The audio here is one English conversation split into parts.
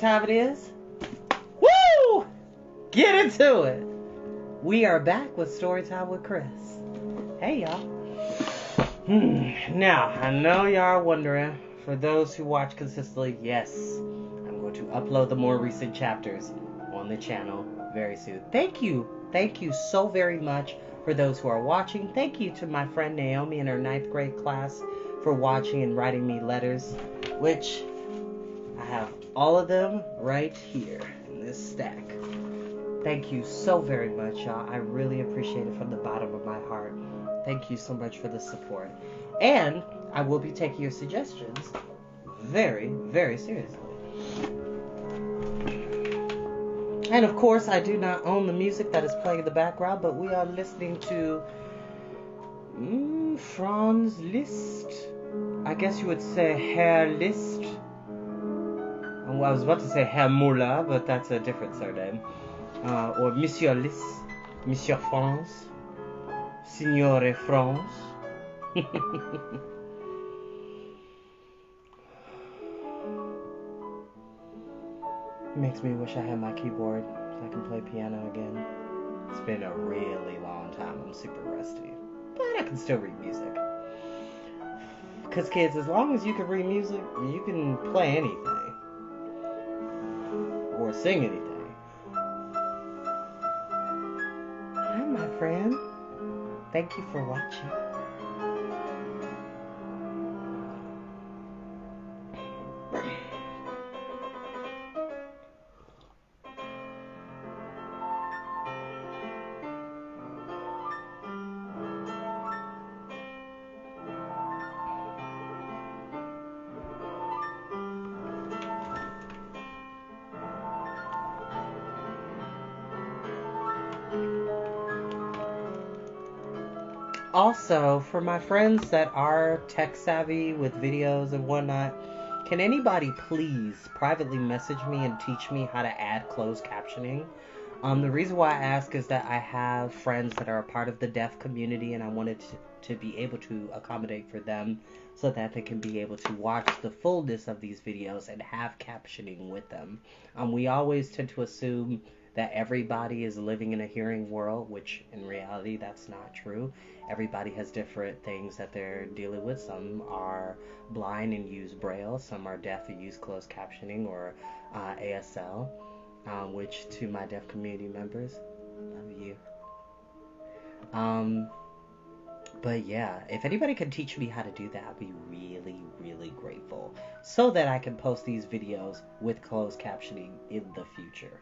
Time it is. Woo! Get into it. We are back with Storytime with Chris. Hey, y'all. Now, I know y'all are wondering, for those who watch consistently, yes, I'm going to upload the more recent chapters on the channel very soon. Thank you. Thank you so very much for those who are watching. Thank you to my friend Naomi in her 9th grade class for watching and writing me letters, which I have all of them right here in this stack. Thank you so very much, y'all. I really appreciate it from the bottom of my heart. Thank you so much for the support. And I will be taking your suggestions very, very seriously. And of course, I do not own the music that is playing in the background, but we are listening to Franz Liszt. I guess you would say Herr Liszt. Well, I was about to say Herr Muller, but that's a different surname. Or Monsieur Liszt, Monsieur France, Signore France. Makes me wish I had my keyboard so I can play piano again. It's been a really long time. I'm super rusty. But I can still read music. Because kids, as long as you can read music, you can play anything. Or sing anything. Hi, my friend. Thank you for watching. Also, for my friends that are tech savvy with videos and whatnot, can anybody please privately message me and teach me how to add closed captioning? The reason why I ask is that I have friends that are a part of the deaf community, and I wanted to be able to accommodate for them so that they can be able to watch the fullness of these videos and have captioning with them. We always tend to assume that everybody is living in a hearing world, which in reality that's not true. Everybody has different things that they're dealing with. Some are blind and use Braille. Some are deaf and use closed captioning or ASL, which to my deaf community members, love you. But yeah, if anybody can teach me how to do that, I'd be really, really grateful so that I can post these videos with closed captioning in the future.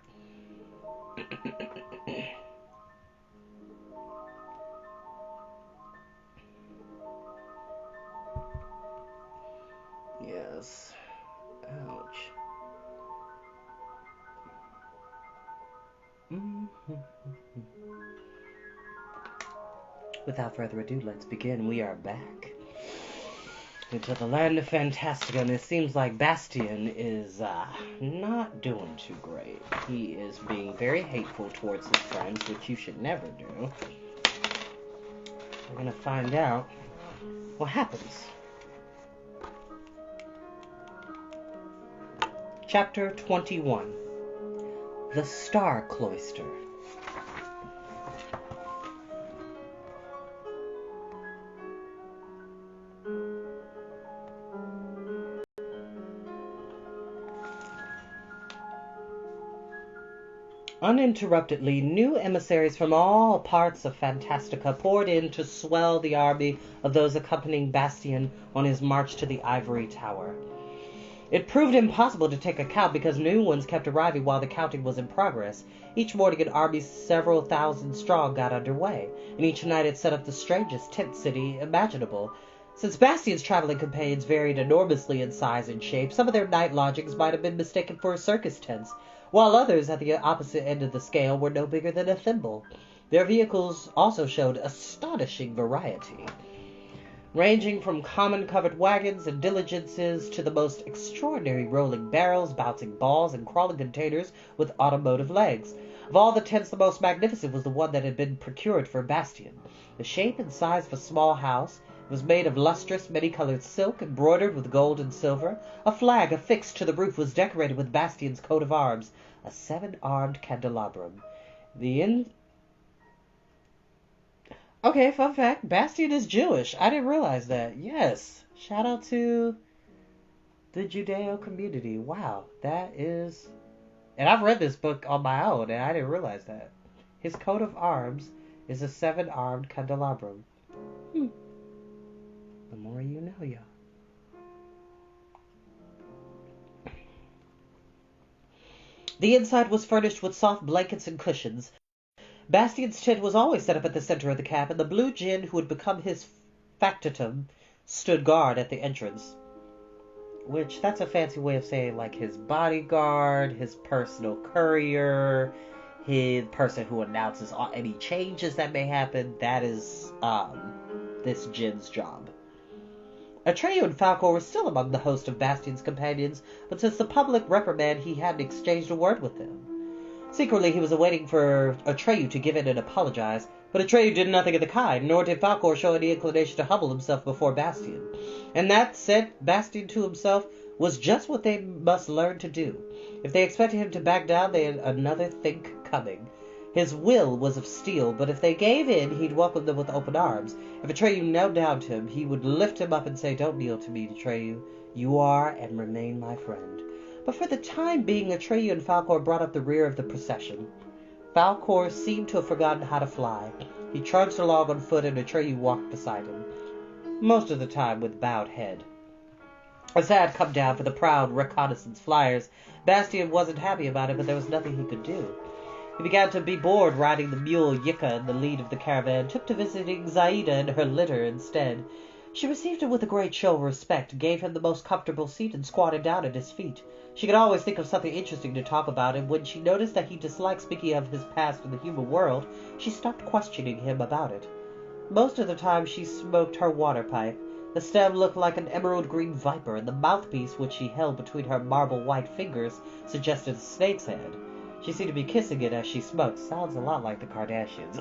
Yes. Ouch. Without further ado, let's begin. We are back into the land of Fantastica, and it seems like Bastien is not doing too great. He is being very hateful towards his friends, which you should never do. We're going to find out what happens. Chapter 21. The Star Cloister. Uninterruptedly, new emissaries from all parts of Fantastica poured in to swell the army of those accompanying Bastien on his march to the Ivory Tower. It proved impossible to take account because new ones kept arriving while the counting was in progress. Each morning an army several thousand strong got underway, and each night it set up the strangest tent city imaginable. Since Bastien's traveling companions varied enormously in size and shape, some of their night lodgings might have been mistaken for circus tents, while others at the opposite end of the scale were no bigger than a thimble. Their vehicles also showed astonishing variety, ranging from common covered wagons and diligences to the most extraordinary rolling barrels, bouncing balls, and crawling containers with automotive legs. Of all the tents, the most magnificent was the one that had been procured for Bastien. The shape and size of a small house, It was made of lustrous, many-colored silk, embroidered with gold and silver. A flag affixed to the roof was decorated with Bastian's coat of arms, a 7-armed candelabrum. Okay, fun fact, Bastian is Jewish. I didn't realize that. Yes. Shout out to the Judeo community. Wow, that is... And I've read this book on my own, and I didn't realize that. His coat of arms is a 7-armed candelabrum. The more you know, y'all. The inside was furnished with soft blankets and cushions. Bastian's tent was always set up at the center of the camp, and the blue djinn who had become his factotum stood guard at the entrance. Which, that's a fancy way of saying, like, his bodyguard, his personal courier, his person who announces any changes that may happen. That is, this djinn's job. Atreyu and Falcor were still among the host of Bastian's companions, but since the public reprimand, he hadn't exchanged a word with them. Secretly, he was awaiting for Atreyu to give in and apologize, but Atreyu did nothing of the kind, nor did Falcor show any inclination to humble himself before Bastian. And that, said Bastian to himself, was just what they must learn to do. If they expected him to back down, they had another think coming. His will was of steel, but if they gave in, he'd welcome them with open arms. If Atreyu knelt down to him, he would lift him up and say, "Don't kneel to me, Atreyu. You are and remain my friend." But for the time being, Atreyu and Falcor brought up the rear of the procession. Falcor seemed to have forgotten how to fly. He trudged along on foot, and Atreyu walked beside him, most of the time with bowed head. As had come down for the proud reconnaissance flyers, Bastian wasn't happy about it, but there was nothing he could do. He began to be bored riding the mule Yika in the lead of the caravan, took to visiting Zaida and her litter instead. She received him with a great show of respect, gave him the most comfortable seat, and squatted down at his feet. She could always think of something interesting to talk about, and when she noticed that he disliked speaking of his past in the human world, she stopped questioning him about it. Most of the time she smoked her water pipe. The stem looked like an emerald-green viper, and the mouthpiece, which she held between her marble-white fingers, suggested a snake's head. She seemed to be kissing it as she smoked. Sounds a lot like the Kardashians.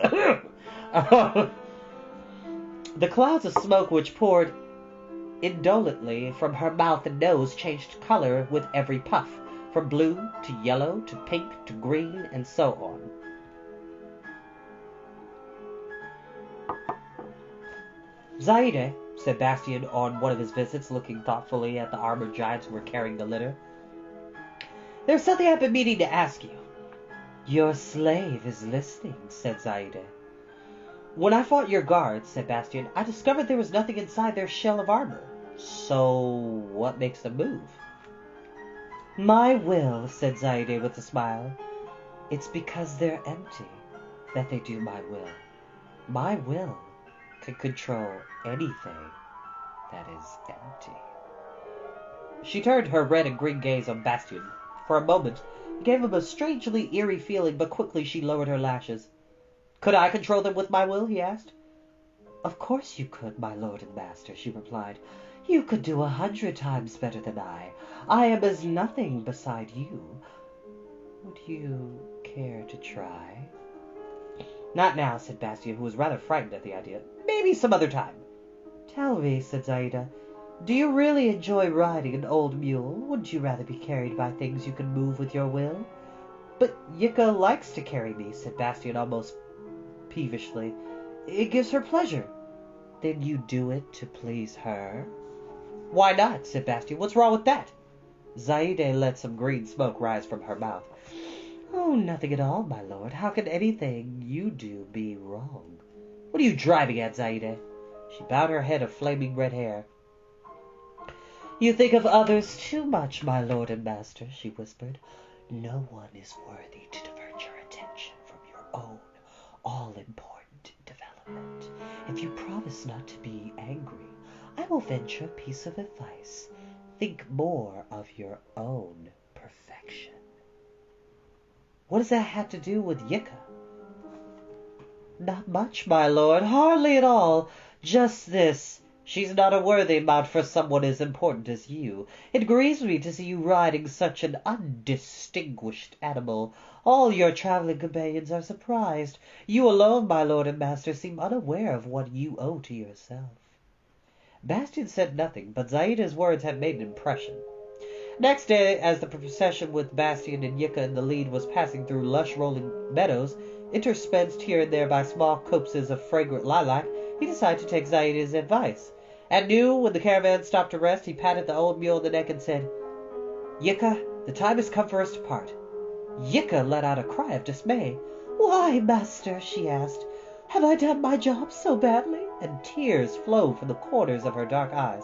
The clouds of smoke which poured indolently from her mouth and nose changed color with every puff, from blue to yellow to pink to green, and so on. "Zaide," said Bastian on one of his visits, looking thoughtfully at the armored giants who were carrying the litter, "there's something I've been meaning to ask you." "Your slave is listening," said Zaide. "When I fought your guards," said Bastian, "I discovered there was nothing inside their shell of armor. So what makes them move?" "My will," said Zaide with a smile. "It's because they're empty that they do my will. My will can control anything that is empty." She turned her red and green gaze on Bastian. For a moment, it gave him a strangely eerie feeling, but quickly she lowered her lashes. "Could I control them with my will?" he asked. "Of course you could, my lord and master," she replied. "You could do 100 times better than I. I am as nothing beside you. Would you care to try?" "Not now," said Bastian, who was rather frightened at the idea. "Maybe some other time." "Tell me," said Zaida, "do you really enjoy riding an old mule? Wouldn't you rather be carried by things you can move with your will?" "But Yika likes to carry me," said Bastian almost peevishly. "It gives her pleasure." "Then you do it to please her?" "Why not?" said Bastian. "What's wrong with that?" Zaide let some green smoke rise from her mouth. "Oh, nothing at all, my lord. How can anything you do be wrong?" "What are you driving at, Zaide?" She bowed her head of flaming red hair. "You think of others too much, my lord and master," she whispered. "No one is worthy to divert your attention from your own all-important development. If you promise not to be angry, I will venture a piece of advice. Think more of your own perfection." "What does that have to do with Yika?" "Not much, my lord. Hardly at all. Just this. She's not a worthy mount for someone as important as you. It grieves me to see you riding such an undistinguished animal. All your traveling companions are surprised. You alone, my lord and master, seem unaware of what you owe to yourself." Bastian said nothing, but Zaida's words had made an impression. Next day, as the procession with Bastian and Yika in the lead was passing through lush rolling meadows, interspersed here and there by small copses of fragrant lilac, he decided to take Zaida's advice. At noon, when the caravan stopped to rest, he patted the old mule on the neck and said, "Yika, the time has come for us to part." Yika let out a cry of dismay. "Why, master?" she asked. "Have I done my job so badly?" And tears flowed from the corners of her dark eyes.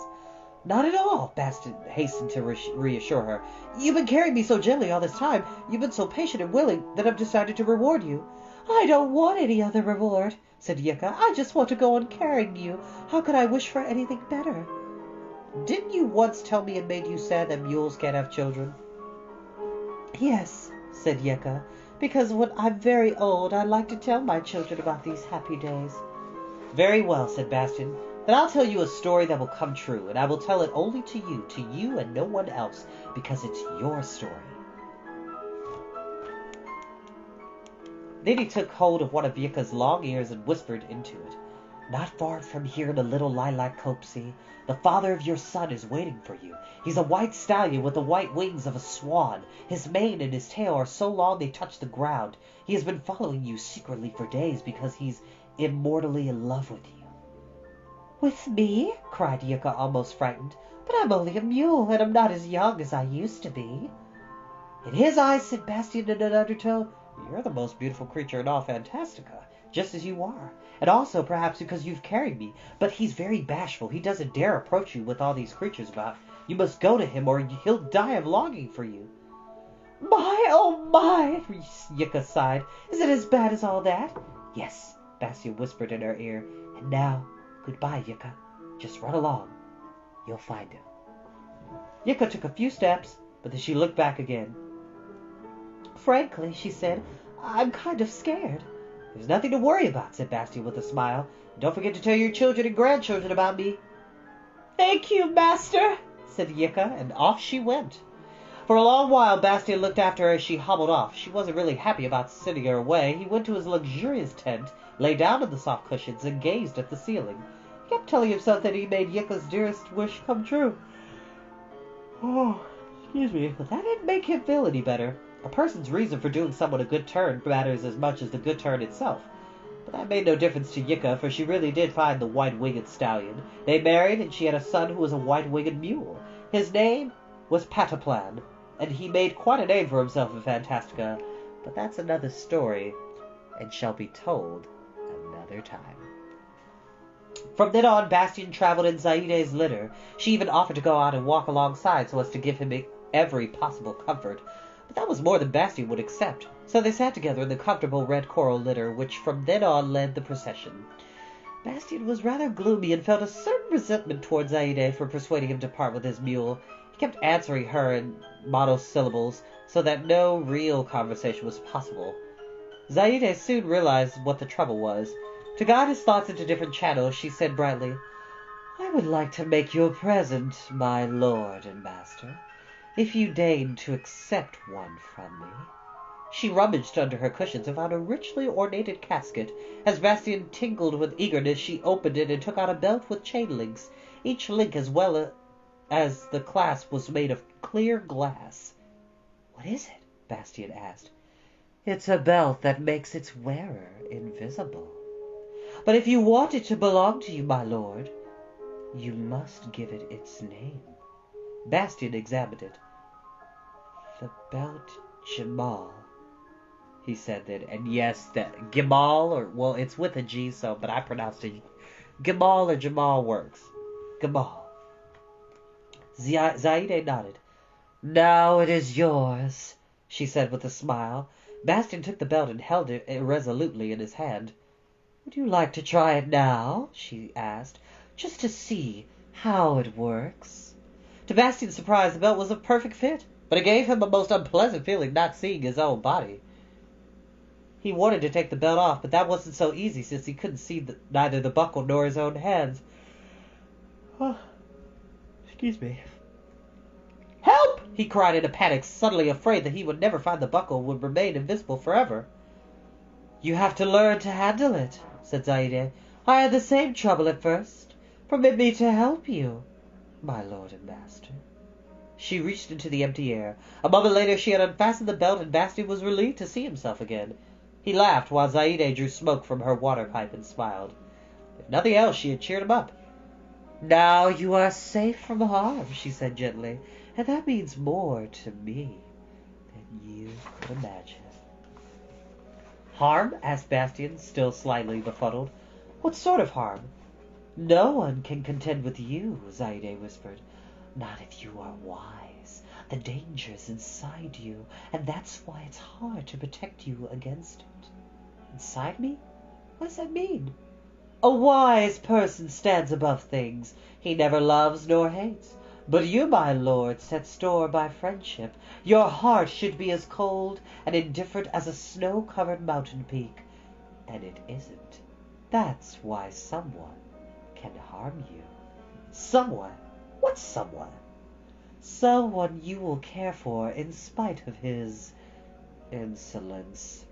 "Not at all," Bastian hastened to reassure her. "You've been carrying me so gently all this time, you've been so patient and willing, that I've decided to reward you." "I don't want any other reward," said Yika. "I just want to go on carrying you. How could I wish for anything better?" "Didn't you once tell me it made you sad that mules can't have children?" "Yes," said Yika, "because when I'm very old, I like to tell my children about these happy days." "Very well," said Bastian. "Then I'll tell you a story that will come true, and I will tell it only to you and no one else, because it's your story." Then he took hold of one of Yika's long ears and whispered into it. "Not far from here in a little lilac copse, the father of your son is waiting for you. He's a white stallion with the white wings of a swan. His mane and his tail are so long they touch the ground. He has been following you secretly for days because he's immortally in love with you." "With me?" cried Yika, almost frightened. "But I'm only a mule, and I'm not as young as I used to be." "In his eyes," said Bastian in an undertone, "you're the most beautiful creature in all Fantastica, just as you are. And also, perhaps, because you've carried me. But he's very bashful. He doesn't dare approach you with all these creatures about. You must go to him, or he'll die of longing for you." "My, oh my!" Yika sighed. "Is it as bad as all that?" "Yes," Bastian whispered in her ear. "And now, goodbye, Yika. Just run along. You'll find him." Yika took a few steps, but then she looked back again. "Frankly," she said, "I'm kind of scared." "There's nothing to worry about," said Bastian with a smile. "Don't forget to tell your children and grandchildren about me." "Thank you, master," said Yika, and off she went. For a long while Bastian looked after her as she hobbled off. She wasn't really happy about sending her away. He went to his luxurious tent, lay down on the soft cushions, and gazed at the ceiling. He kept telling himself that he made Yika's dearest wish come true. Oh, excuse me, but that didn't make him feel any better. A person's reason for doing someone a good turn matters as much as the good turn itself. But that made no difference to Yika, for she really did find the white-winged stallion. They married, and she had a son who was a white-winged mule. His name was Pataplan, and he made quite a name for himself in Fantastica. But that's another story, and shall be told another time. From then on, Bastian traveled in Zaide's litter. She even offered to go out and walk alongside so as to give him every possible comfort. But that was more than Bastian would accept, so they sat together in the comfortable red coral litter which from then on led the procession. Bastian was rather gloomy and felt a certain resentment towards Zaide for persuading him to part with his mule. He kept answering her in monosyllables, so that no real conversation was possible. Zaide soon realized what the trouble was. To guide his thoughts into different channels, she said brightly, "I would like to make you a present, my lord and master, if you deign to accept one from me." She rummaged under her cushions and found a richly ornated casket. As Bastian tingled with eagerness, she opened it and took out a belt with chain links. Each link, as well as the clasp, was made of clear glass. "What is it?" Bastian asked. "It's a belt that makes its wearer invisible. But if you want it to belong to you, my lord, you must give it its name." Bastian examined it. "The belt Jamal," he said then. And yes, that Gimal, it's with a G, but I pronounced it Gimal or Jamal works. Gimal. Zaide nodded. "Now it is yours," she said with a smile. Bastian took the belt and held it irresolutely in his hand. "Would you like to try it now?" she asked, "just to see how it works?" To Bastian's surprise, the belt was a perfect fit, but it gave him a most unpleasant feeling not seeing his own body. He wanted to take the belt off, but that wasn't so easy since he couldn't see neither the buckle nor his own hands. "Oh, excuse me." "Help!" he cried in a panic, suddenly afraid that he would never find the buckle and would remain invisible forever. "You have to learn to handle it," said Zaide. "I had the same trouble at first. Permit me to help you, my lord and master. She reached into the empty air. A moment later she had unfastened the belt, and Bastian was relieved to see himself again. He laughed while Zaide drew smoke from her water pipe and smiled. If nothing else, she had cheered him up. Now you are safe from harm, she said gently, and that means more to me than you could imagine. Harm? Asked Bastian, still slightly befuddled. What sort of harm? No one can contend with you, Zaide whispered. Not if you are wise. The danger's inside you, and that's why it's hard to protect you against it. Inside me? What does that mean? A wise person stands above things. He never loves nor hates. But you, my lord, set store by friendship. Your heart should be as cold and indifferent as a snow-covered mountain peak. And it isn't. That's why someone can harm you. Someone? What's someone? Someone you will care for in spite of his insolence.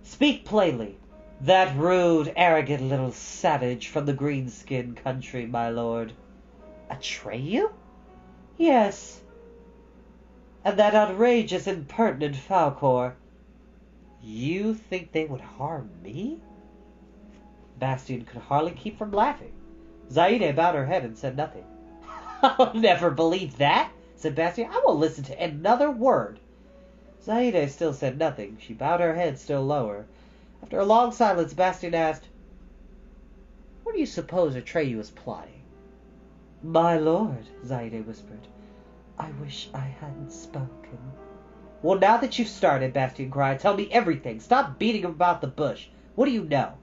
Speak plainly. That rude, arrogant little savage from the green-skinned country, my lord. Atreyu? Yes. And that outrageous, impertinent Falcor. You think they would harm me? Bastian could hardly keep from laughing. Zaide bowed her head and said nothing. I'll never believe that, said Bastian. I won't listen to another word. Zaide still said nothing. She bowed her head still lower. After a long silence, Bastian asked, What do you suppose Atreyu is plotting? My lord, Zaide whispered, I wish I hadn't spoken. Well, now that you've started, Bastian cried, tell me everything. Stop beating about the bush. What do you know?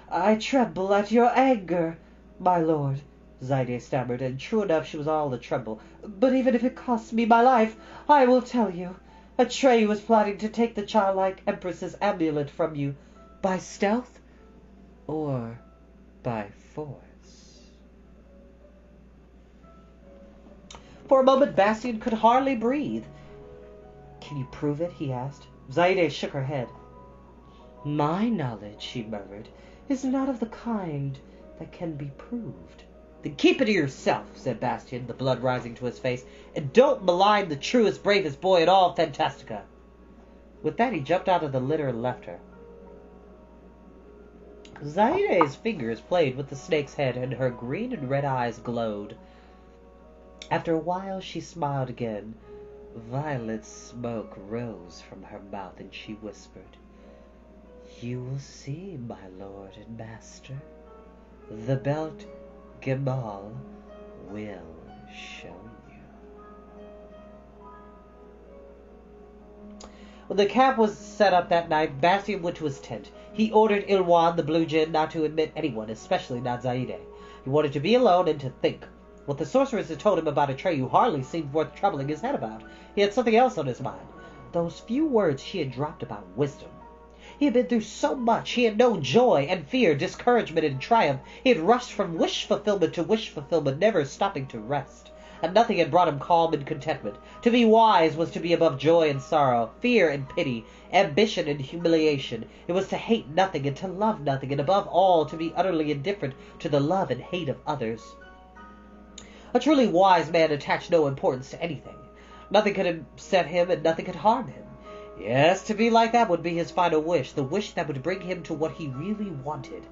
I tremble at your anger, my lord, Zaide stammered, and true enough she was all a tremble. But even if it costs me my life, I will tell you. Atreyu was plotting to take the childlike Empress's amulet from you, by stealth or by force. For a moment Bastian could hardly breathe. Can you prove it? He asked. Zaide shook her head. My knowledge, she murmured, is not of the kind that can be proved. Then keep it to yourself, said Bastian, the blood rising to his face, and don't malign the truest, bravest boy in all Fantastica. With that he jumped out of the litter and left her. Zaide's fingers played with the snake's head, and her green and red eyes glowed. After a while she smiled again. Violet smoke rose from her mouth, and she whispered, You will see, my lord and master. The belt Gimal will show you. When the camp was set up that night, Bastian went to his tent. He ordered Ilwan, the blue djinn, not to admit anyone, especially not Zaide. He wanted to be alone and to think. What the sorceress had told him about Atreyu hardly seemed worth troubling his head about. He had something else on his mind. Those few words she had dropped about wisdom. He had been through so much. He had known joy and fear, discouragement and triumph. He had rushed from wish fulfillment to wish fulfillment, never stopping to rest. And nothing had brought him calm and contentment. To be wise was to be above joy and sorrow, fear and pity, ambition and humiliation. It was to hate nothing and to love nothing, and above all to be utterly indifferent to the love and hate of others. A truly wise man attached no importance to anything. Nothing could upset him and nothing could harm him. Yes, to be like that would be his final wish, the wish that would bring him to what he really wanted.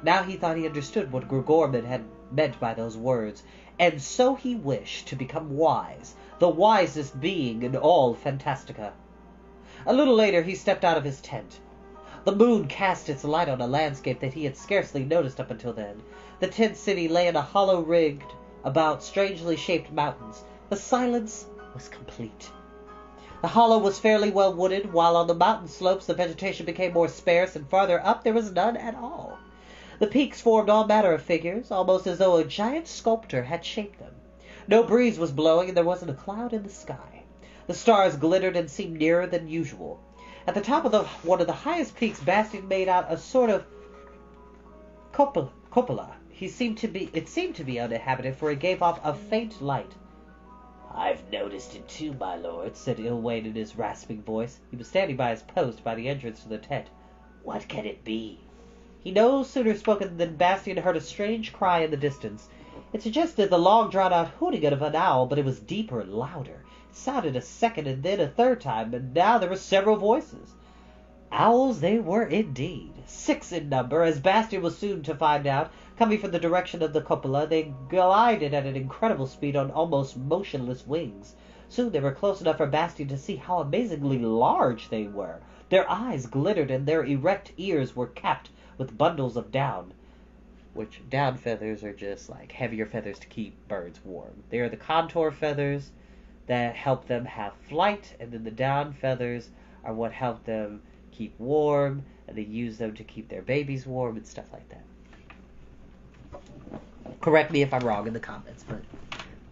Now he thought he understood what Gregorman had meant by those words, and so he wished to become wise, the wisest being in all Fantastica. A little later he stepped out of his tent. The moon cast its light on a landscape that he had scarcely noticed up until then. The tent city lay in a hollow rigged about strangely shaped mountains. The silence was complete. The hollow was fairly well wooded, while on the mountain slopes the vegetation became more sparse, and farther up there was none at all. The peaks formed all manner of figures, almost as though a giant sculptor had shaped them. No breeze was blowing, and there wasn't a cloud in the sky. The stars glittered and seemed nearer than usual. At the top of one of the highest peaks, Bastian made out a sort of cupola. It seemed to be uninhabited, for it gave off a faint light. I've noticed it too, my lord, said Ilwain in his rasping voice. He was standing by his post by the entrance to the tent. What can it be? He no sooner spoken than Bastian heard a strange cry in the distance. It suggested the long drawn-out hooting of an owl, but it was deeper and louder. It sounded a second and then a third time, and now there were several voices. Owls they were indeed, 6 in number, as Bastian was soon to find out. Coming from the direction of the cupola, they glided at an incredible speed on almost motionless wings. Soon they were close enough for Bastian to see how amazingly large they were. Their eyes glittered, and their erect ears were capped with bundles of down, which down feathers are just like heavier feathers to keep birds warm. They are the contour feathers that help them have flight, and then the down feathers are what help them keep warm, and they use them to keep their babies warm and stuff like that. Correct me if I'm wrong in the comments, but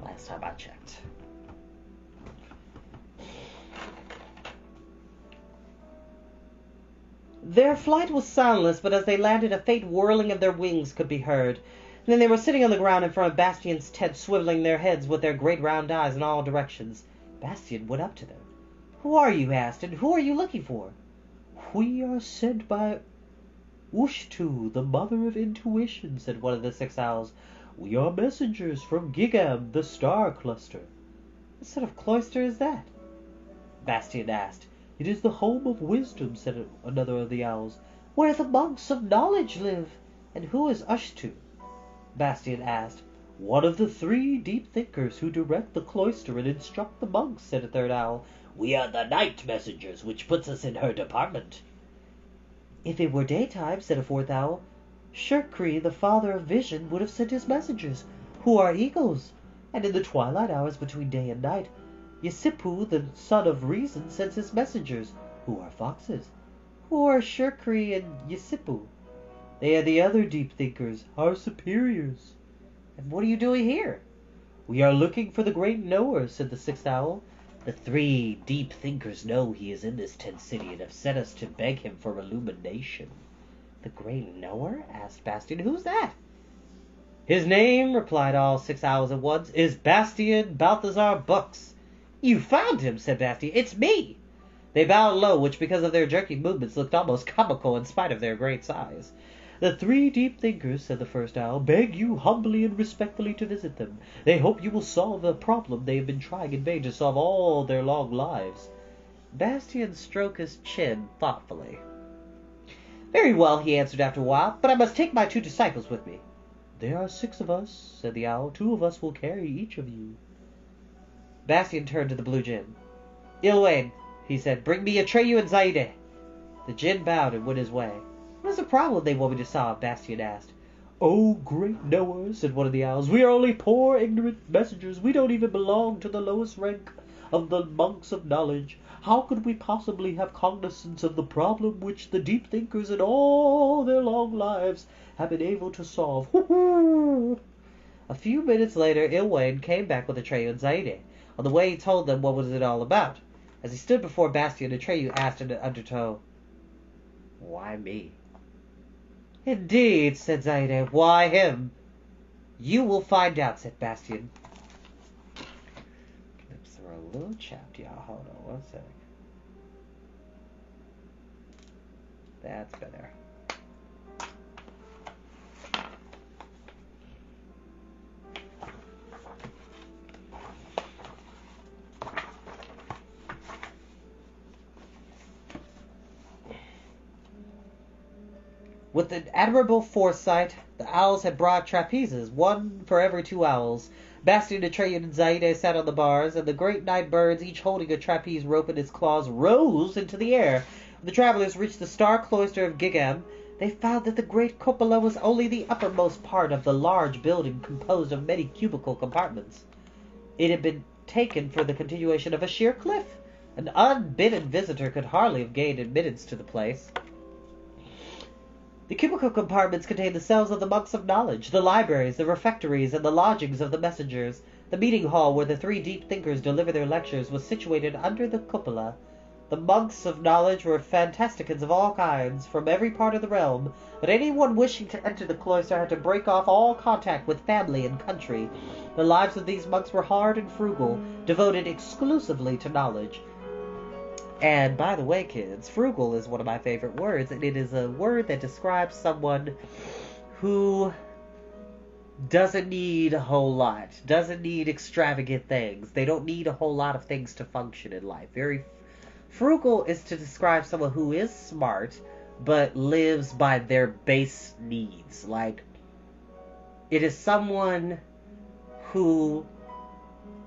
last time I checked. Their flight was soundless, but as they landed, a faint whirling of their wings could be heard. And then they were sitting on the ground in front of Bastian's tent, swiveling their heads with their great round eyes in all directions. Bastian went up to them. "Who are you?" he asked, "and who are you looking for?" "We are sent by Ushtu, the mother of intuition," said one of the 6 owls. "We are messengers from Gigam, the star cluster." "What sort of cloister is that?" Bastian asked. "It is the home of wisdom," said another of the owls. "Where the monks of knowledge live. And who is Ushtu?" Bastian asked. "One of the 3 deep thinkers who direct the cloister and instruct the monks," said a third owl. "We are the night messengers, which puts us in her department." "If it were daytime," said a 4th owl, "Shirkri, the father of vision, would have sent his messengers, who are eagles. And in the twilight hours between day and night, Yasipu, the son of reason, sends his messengers, who are foxes." "Who are Shirkri and Yasipu?" "They are the other deep thinkers, our superiors." "And what are you doing here?" "We are looking for the great knower," said the 6th owl. "The 3 deep thinkers know he is in this tent city and have sent us to beg him for illumination." "The great knower?" asked Bastian. "Who's that?" "His name," replied all 6 owls at once, "is Bastian Balthazar Books." "You found him," said Bastian. "It's me." They bowed low, which because of their jerky movements looked almost comical in spite of their great size. "The 3 deep thinkers," said the 1st owl, "beg you humbly and respectfully to visit them. They hope you will solve a problem they have been trying in vain to solve all their long lives." Bastian stroked his chin thoughtfully. "Very well," he answered after a while, "but I must take my 2 disciples with me." "There are 6 of us," said the owl. "2 of us will carry each of you." Bastian turned to the blue jinn. "Ilwain," he said, "bring me Atreyu and Zaide." The jinn bowed and went his way. "What is the problem they want me to solve?" Bastian asked. "Oh, great knower," said one of the owls, "we are only poor, ignorant messengers. We don't even belong to the lowest rank of the monks of knowledge. How could we possibly have cognizance of the problem which the deep thinkers in all their long lives have been able to solve?" A few minutes later, Ilwain came back with Atreyu and Zaide. On the way he told them what was it all about. As he stood before Bastian, Atreyu asked in an undertone, "Why me?" "Indeed," said Zaide, "why him?" "You will find out," said Bastian. Lips are a little chapped, y'all. Hold on one sec. That's better. With an admirable foresight, the owls had brought trapezes, 1 for every 2 owls. Bastian, Atreyu, and Zaide sat on the bars, and the great night birds, each holding a trapeze rope in its claws, rose into the air. When the travelers reached the star cloister of Gigam, they found that the great cupola was only the uppermost part of the large building composed of many cubical compartments. It had been taken for the continuation of a sheer cliff. An unbidden visitor could hardly have gained admittance to the place. The cubical compartments contained the cells of the monks of knowledge, the libraries, the refectories, and the lodgings of the messengers. The meeting hall where the 3 deep thinkers delivered their lectures was situated under the cupola. The monks of knowledge were fantasticans of all kinds, from every part of the realm, but anyone wishing to enter the cloister had to break off all contact with family and country. The lives of these monks were hard and frugal, devoted exclusively to knowledge. And by the way, kids, frugal is one of my favorite words, and it is a word that describes someone who doesn't need a whole lot, doesn't need extravagant things. They don't need a whole lot of things to function in life. Very frugal is to describe someone who is smart, but lives by their base needs. Like, it is someone who,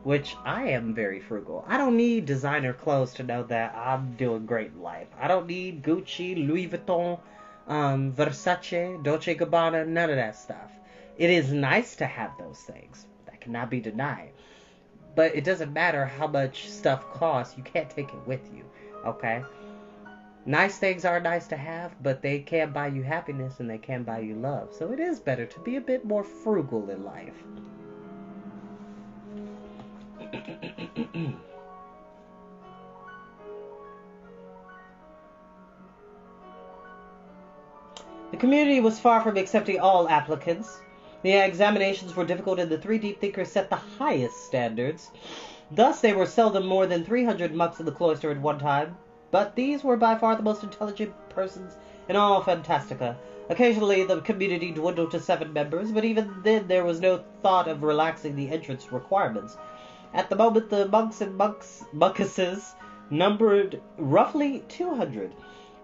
which I am very frugal. I don't need designer clothes to know that I'm doing great in life. I don't need Gucci, Louis Vuitton, Versace, Dolce & Gabbana, none of that stuff. It is nice to have those things. That cannot be denied. But it doesn't matter how much stuff costs. You can't take it with you. Okay? Nice things are nice to have, but they can buy you happiness and they can buy you love. So it is better to be a bit more frugal in life. The community was far from accepting all applicants. The examinations were difficult and the three deep thinkers set the highest standards. Thus, there were seldom more than 300 monks in the cloister at one time. But these were by far the most intelligent persons in all Fantastica. Occasionally, the community dwindled to 7 members, but even then there was no thought of relaxing the entrance requirements. At the moment, the monks and monkesses numbered roughly 200.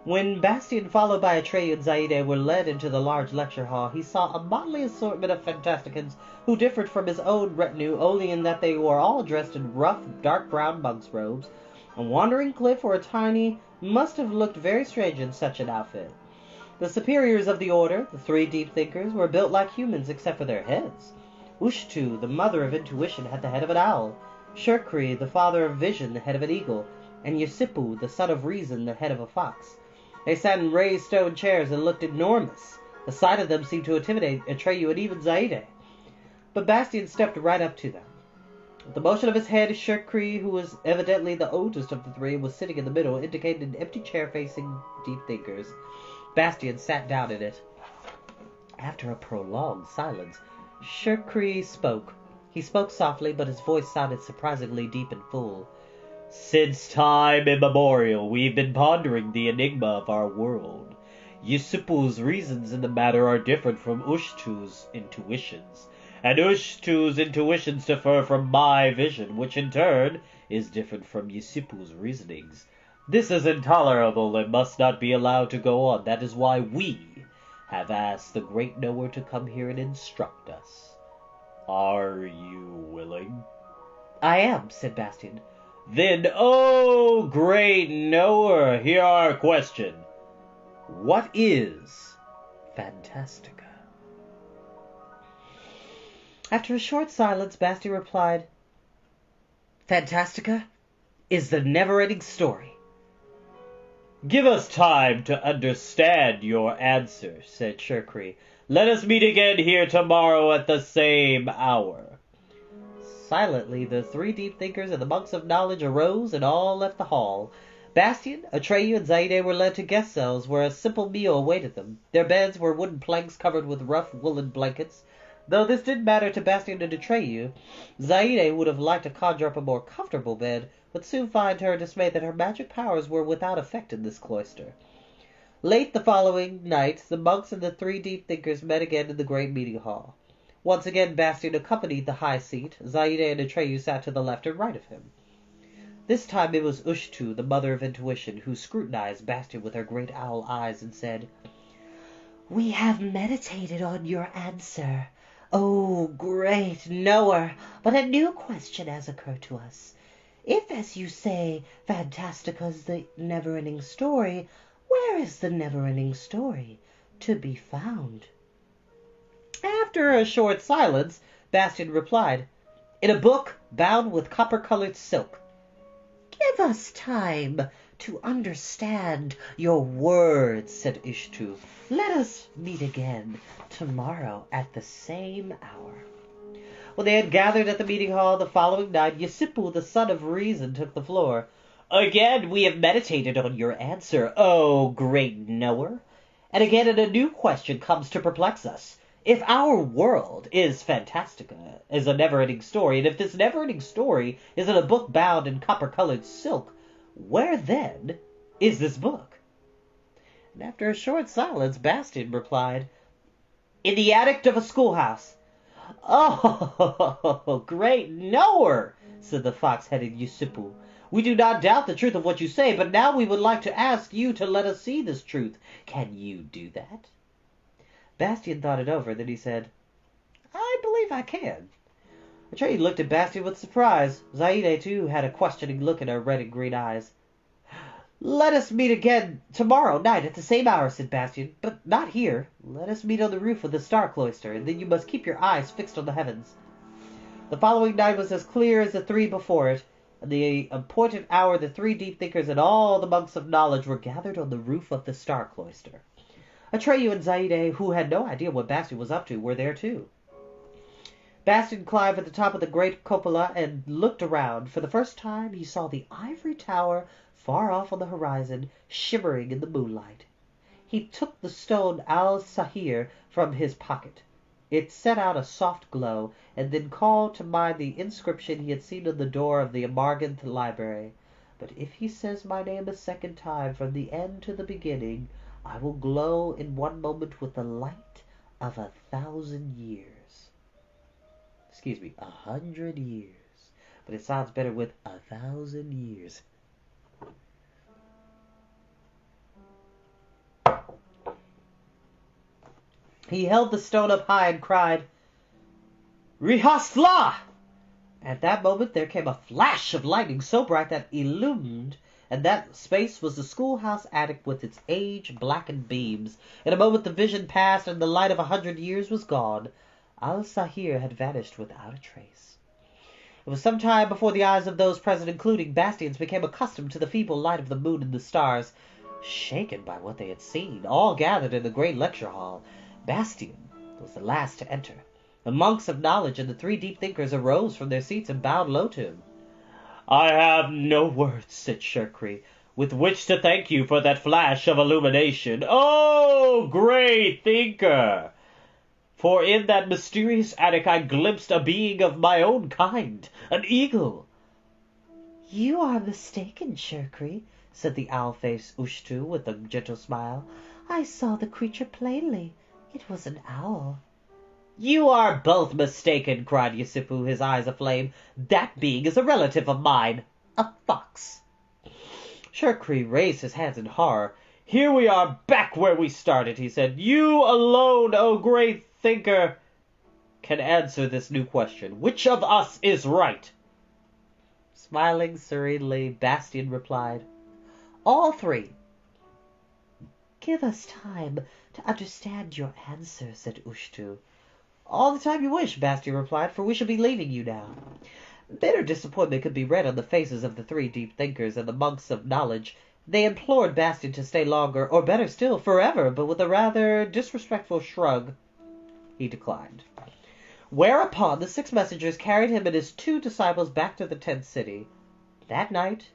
When Bastien, followed by Atreyu and Zaide, were led into the large lecture hall, he saw a motley assortment of Fantasticans who differed from his own retinue only in that they were all dressed in rough, dark brown monk's robes. A wandering cliff or a tiny must have looked very strange in such an outfit. The superiors of the order, the 3 deep thinkers, were built like humans except for their heads. Ushtu, the mother of intuition, had the head of an owl. Shurkri, the father of vision, the head of an eagle. And Yusipu, the son of reason, the head of a fox. They sat in raised stone chairs and looked enormous. The sight of them seemed to intimidate Atreyu and even Zaide. But Bastien stepped right up to them. With the motion of his head, Shurkri, who was evidently the oldest of the 3, was sitting in the middle, indicating an empty chair facing deep thinkers. Bastien sat down in it. After a prolonged silence, Shurkri spoke. He spoke softly, but his voice sounded surprisingly deep and full. Since time immemorial, we've been pondering the enigma of our world. Yusipu's reasons in the matter are different from Ushtu's intuitions, and Ushtu's intuitions differ from my vision, which in turn is different from Yusipu's reasonings. This is intolerable and must not be allowed to go on. That is why we have asked the Great Knower to come here and instruct us. Are you willing? I am, said Bastien. Then, oh, Great Knower, hear our question. What is Fantastica? After a short silence, Bastien replied, Fantastica is the never-ending story. Give us time to understand your answer, said Shurkri. Let us meet again here tomorrow at the same hour. Silently, the 3 deep thinkers and the monks of knowledge arose and all left the hall. Bastien, Atreyu, and Zaide were led to guest cells where a simple meal awaited them. Their beds were wooden planks covered with rough woolen blankets. Though this didn't matter to Bastien and Atreyu, Zaide would have liked to conjure up a more comfortable bed, but soon find to her dismay that her magic powers were without effect in this cloister. Late the following night, the monks and the 3 deep thinkers met again in the great meeting hall. Once again, Bastien accompanied the high seat. Zaide and Atreyu sat to the left and right of him. This time it was Ushtu, the mother of intuition, who scrutinized Bastien with her great owl eyes and said, We have meditated on your answer, O Great Knower, but a new question has occurred to us. If, as you say, Fantastica is the never-ending story, where is the never-ending story to be found? After a short silence, Bastien replied, In a book bound with copper-colored silk. Give us time to understand your words, said Ushtu. Let us meet again tomorrow at the same hour. When they had gathered at the meeting hall the following night, Yusipu, the son of reason, took the floor. Again we have meditated on your answer, O Great Knower. And again a new question comes to perplex us. If our world is Fantastica, is a never-ending story, and if this never-ending story is in a book bound in copper-colored silk, Where, then, is this book? And after a short silence, Bastian replied, In the attic of a schoolhouse. Oh, great knower, said the fox-headed Yusupu. We do not doubt the truth of what you say, but now we would like to ask you to let us see this truth. Can you do that? Bastian thought it over, then he said, I believe I can. Atreyu looked at Bastian with surprise. Zaide, too, had a questioning look in her red and green eyes. Let us meet again tomorrow night at the same hour, said Bastian, but not here. Let us meet on the roof of the Star Cloister, and then you must keep your eyes fixed on the heavens. The following night was as clear as the three before it. At the appointed hour, the three deep thinkers and all the monks of knowledge were gathered on the roof of the Star Cloister. Atreyu and Zaide, who had no idea what Bastian was up to, were there too. Bastian climbed at the top of the great cupola and looked around. For the first time he saw the ivory tower far off on the horizon, shimmering in the moonlight. He took the stone al-Sahir from his pocket. It set out a soft glow, and then called to mind the inscription he had seen on the door of the Amarganth library. But if he says my name a second time from the end to the beginning, I will glow in one moment with the light of 1,000 years. Excuse me, 100 years. But it sounds better with 1,000 years. He held the stone up high and cried, Rihasla! At that moment there came a flash of lightning so bright that illumined, and that space was the schoolhouse attic with its age-blackened beams. In a moment the vision passed, and the light of 100 years was gone. Al-Sahir had vanished without a trace. It was some time before the eyes of those present, including Bastian's, became accustomed to the feeble light of the moon and the stars. Shaken by what they had seen, all gathered in the great lecture hall. Bastian was the last to enter. The monks of knowledge and the three deep thinkers arose from their seats and bowed low to him. I have no words, said Shirkri, with which to thank you for that flash of illumination. Oh, great thinker! For in that mysterious attic I glimpsed a being of my own kind, an eagle. You are mistaken, Shirkri, said the owl-faced Ushtu with a gentle smile. I saw the creature plainly. It was an owl. You are both mistaken, cried Yusufu, his eyes aflame. That being is a relative of mine, a fox. Shirkri raised his hands in horror. Here we are back where we started, he said. You alone, O great thinker, can answer this new question. Which of us is right? Smiling serenely, Bastian replied, All three. Give us time to understand your answer, said Ushtu. All the time you wish, Bastian replied, for we shall be leaving you now. Bitter disappointment could be read on the faces of the three deep thinkers and the monks of knowledge. They implored Bastian to stay longer, or better still, forever, but with a rather disrespectful shrug, he declined. Whereupon the 6 messengers carried him and his 2 disciples back to the tent city. That night,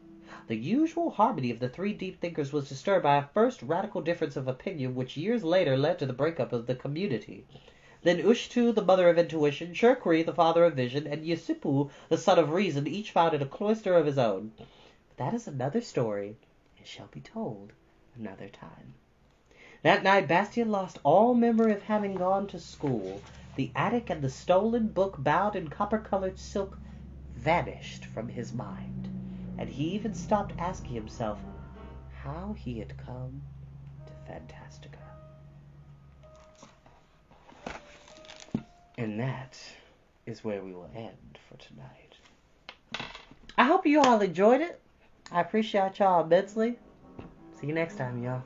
the usual harmony of the three deep thinkers was disturbed by a first radical difference of opinion which years later led to the breakup of the community. Then Ushtu, the mother of intuition, Shirkri, the father of vision, and Yusupu, the son of reason, each founded a cloister of his own. But that is another story, and shall be told another time. That night Bastian lost all memory of having gone to school. The attic and the stolen book bound in copper-colored silk vanished from his mind, and he even stopped asking himself how he had come to Fantastica. And that is where we will end for tonight. I hope you all enjoyed it. I appreciate y'all immensely. See you next time, y'all.